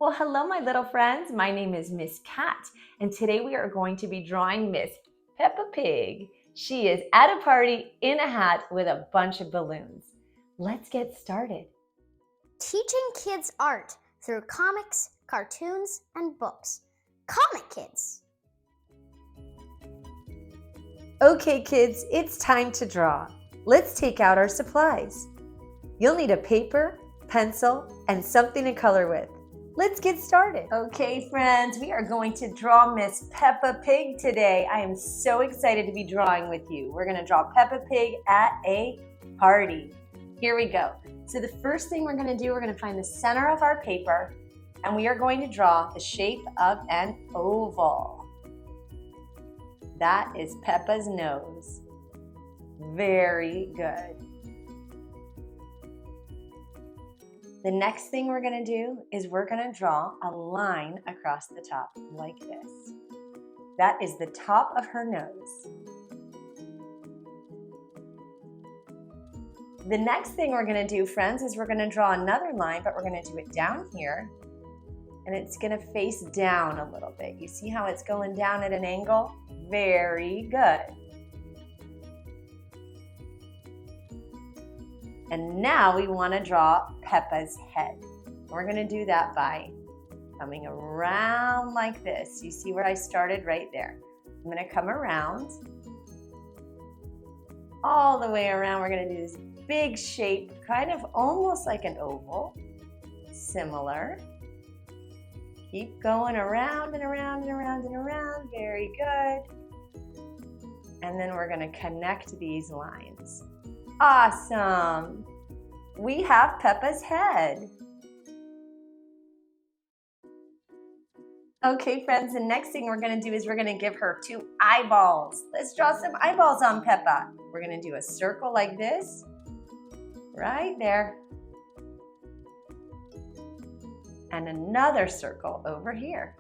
Well, hello, my little friends. My name is Miss Cat, and today we are going to be drawing Miss Peppa Pig. She is at a party in a hat with a bunch of balloons. Let's get started. Teaching kids art through comics, cartoons, and books. Comic Kids. Okay, kids, it's time to draw. Let's take out our supplies. You'll need a paper, pencil, and something to color with. Let's get started. Okay, friends, we are going to draw Miss Peppa Pig today. I am so excited to be drawing with you. We're going to draw Peppa Pig at a party. Here we go. So the first thing we're going to do, we're going to find the center of our paper, and we are going to draw the shape of an oval. That is Peppa's nose. Very good. The next thing we're going to do is we're going to draw a line across the top like this. That is the top of her nose. The next thing we're going to do, friends, is we're going to draw another line, but we're going to do it down here, and it's going to face down a little bit. You see how it's going down at an angle? Very good. And now we want to draw Peppa's head. We're going to do that by coming around like this. You see where I started? Right there. I'm going to come around. All the way around, we're going to do this big shape, kind of almost like an oval. Similar. Keep going around and around and around and around. Very good. And then we're going to connect these lines. Awesome! We have Peppa's head. Okay, friends, the next thing we're going to do is we're going to give her 2 eyeballs. Let's draw some eyeballs on Peppa. We're going to do a circle like this, right there. And another circle over here.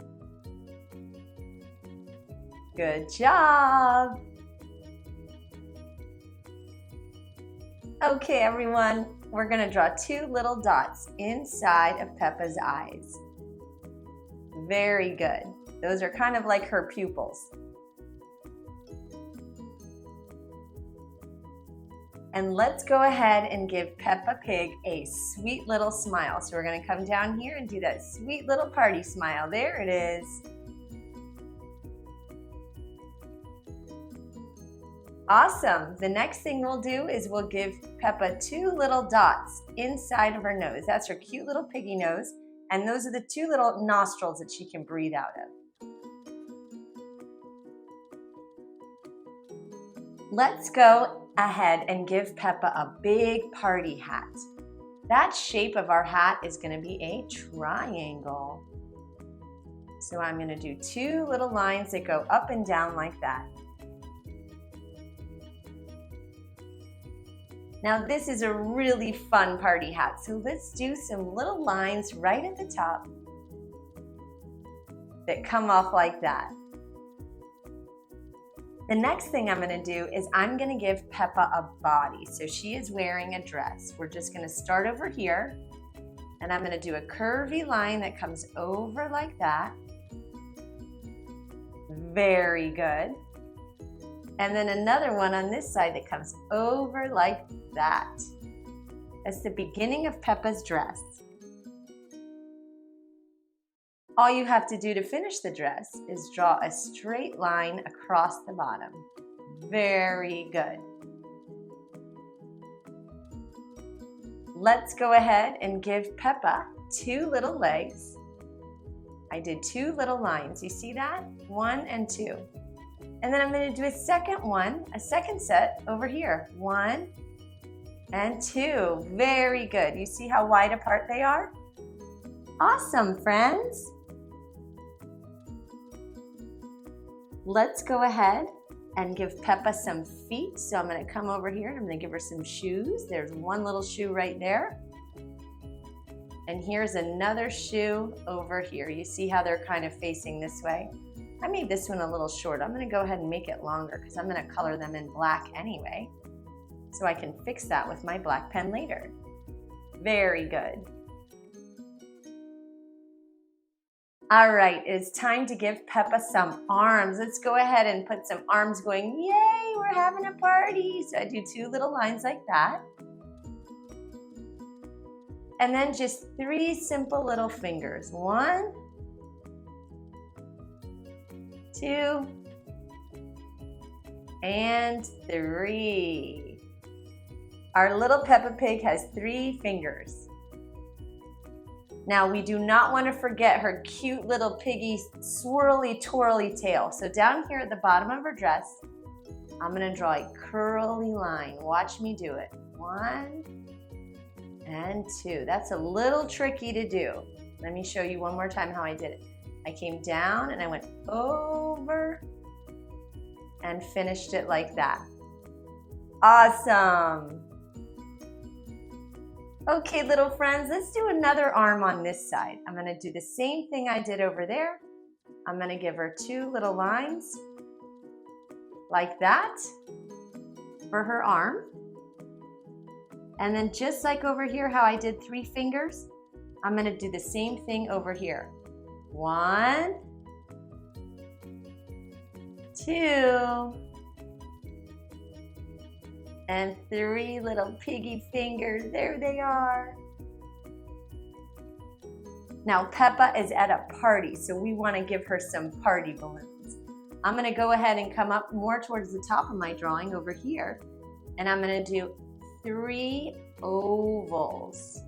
Good job! Okay, everyone, we're going to draw 2 little dots inside of Peppa's eyes. Very good. Those are kind of like her pupils. And let's go ahead and give Peppa Pig a sweet little smile. So we're going to come down here and do that sweet little party smile. There it is. Awesome. The next thing we'll do is we'll give Peppa 2 little dots inside of her nose. That's her cute little piggy nose. And those are the 2 little nostrils that she can breathe out of. Let's go ahead and give Peppa a big party hat. That shape of our hat is going to be a triangle. So I'm going to do 2 little lines that go up and down like that. Now this is a really fun party hat, so let's do some little lines right at the top that come off like that. The next thing I'm going to do is I'm going to give Peppa a body. So she is wearing a dress. We're just going to start over here, and I'm going to do a curvy line that comes over like that. Very good. And then another one on this side that comes over like that. That's the beginning of Peppa's dress. All you have to do to finish the dress is draw a straight line across the bottom. Very good. Let's go ahead and give Peppa 2 little legs. I did 2 little lines. You see that? 1 and 2. And then I'm going to do a second set over here. 1 and 2. Very good. You see how wide apart they are? Awesome, friends. Let's go ahead and give Peppa some feet. So I'm going to come over here and I'm going to give her some shoes. There's 1 little shoe right there. And here's another shoe over here. You see how they're kind of facing this way? I made this one a little short. I'm going to go ahead and make it longer because I'm going to color them in black anyway. So I can fix that with my black pen later. Very good. All right, it's time to give Peppa some arms. Let's go ahead and put some arms going. Yay, we're having a party. So I do 2 little lines like that. And then just 3 simple little fingers. 1, 2, and 3. Our little Peppa Pig has 3 fingers. Now we do not want to forget her cute little piggy swirly twirly tail. So down here at the bottom of her dress, I'm going to draw a curly line. Watch me do it. 1 and 2. That's a little tricky to do. Let me show you one more time how I did it. I came down and I went over and finished it like that. Awesome. Okay, little friends, let's do another arm on this side. I'm going to do the same thing I did over there. I'm going to give her 2 little lines like that for her arm. And then just like over here, how I did 3 fingers, I'm going to do the same thing over here. 1, 2, and 3 little piggy fingers. There they are. Now Peppa is at a party, so we want to give her some party balloons. I'm going to go ahead and come up more towards the top of my drawing over here, and I'm going to do 3 ovals.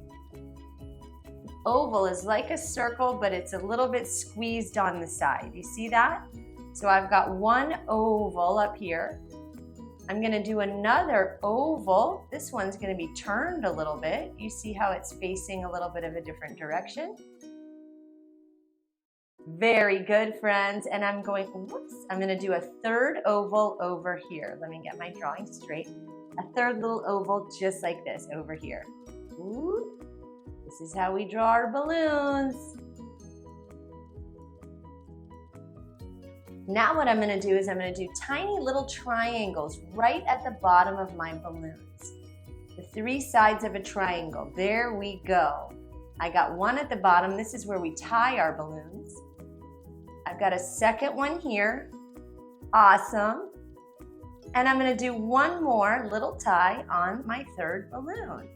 Oval is like a circle, but it's a little bit squeezed on the side. You see that? So I've got 1 oval up here. I'm going to do another oval. This one's going to be turned a little bit. You see how it's facing a little bit of a different direction? Very good, friends. And I'm going to do a 3rd oval over here. Let me get my drawing straight. A 3rd little oval just like this over here. Ooh. This is how we draw our balloons. Now what I'm going to do is I'm going to do tiny little triangles right at the bottom of my balloons. The 3 sides of a triangle. There we go. I got 1 at the bottom. This is where we tie our balloons. I've got a 2nd one here. Awesome. And I'm going to do 1 more little tie on my 3rd balloon.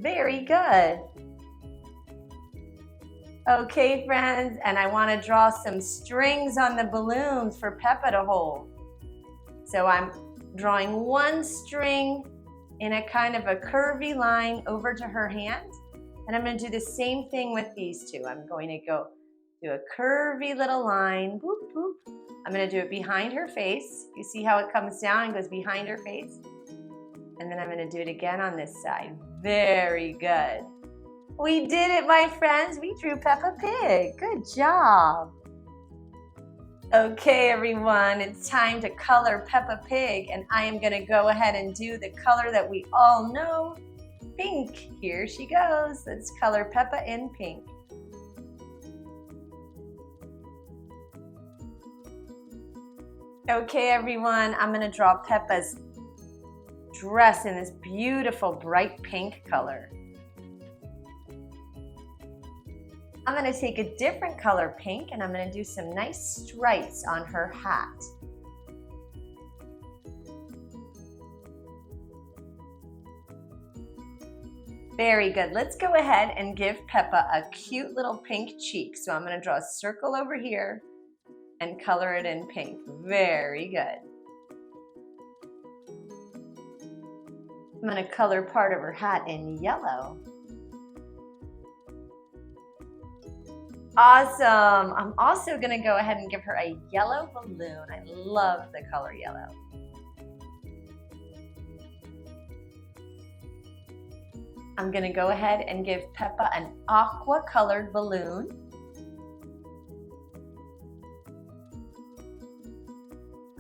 Very good. Okay, friends, and I want to draw some strings on the balloons for Peppa to hold. So I'm drawing 1 string in a kind of a curvy line over to her hand. And I'm going to do the same thing with these 2. I'm going to go do a curvy little line. Boop, boop. I'm going to do it behind her face. You see how it comes down and goes behind her face? And then I'm going to do it again on this side. Very good. We did it, my friends. We drew Peppa Pig. Good job. Okay, everyone, it's time to color Peppa Pig, and I am going to go ahead and do the color that we all know, pink. Here she goes. Let's color Peppa in pink. Okay, everyone, I'm going to draw Peppa's dress in this beautiful bright pink color. I'm going to take a different color pink and I'm going to do some nice stripes on her hat. Very good. Let's go ahead and give Peppa a cute little pink cheek. So I'm going to draw a circle over here and color it in pink. Very good. I'm going to color part of her hat in yellow. Awesome. I'm also going to go ahead and give her a yellow balloon. I love the color yellow. I'm going to go ahead and give Peppa an aqua colored balloon.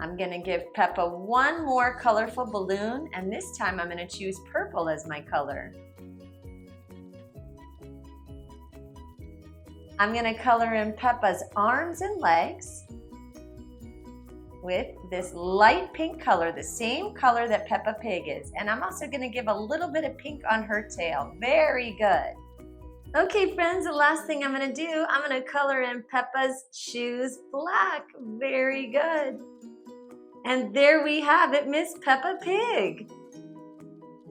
I'm going to give Peppa 1 more colorful balloon, and this time I'm going to choose purple as my color. I'm going to color in Peppa's arms and legs with this light pink color, the same color that Peppa Pig is. And I'm also going to give a little bit of pink on her tail. Very good. Okay, friends, the last thing I'm gonna do, I'm gonna color in Peppa's shoes black. Very good. And there we have it, Miss Peppa Pig.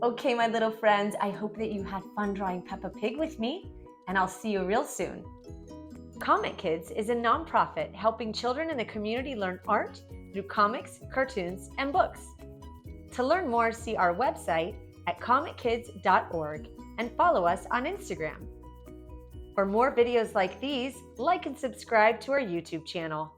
Okay, my little friends, I hope that you had fun drawing Peppa Pig with me, and I'll see you real soon. Comic Kids is a nonprofit helping children in the community learn art through comics, cartoons, and books. To learn more, see our website at comickids.org and follow us on Instagram. For more videos like these, like and subscribe to our YouTube channel.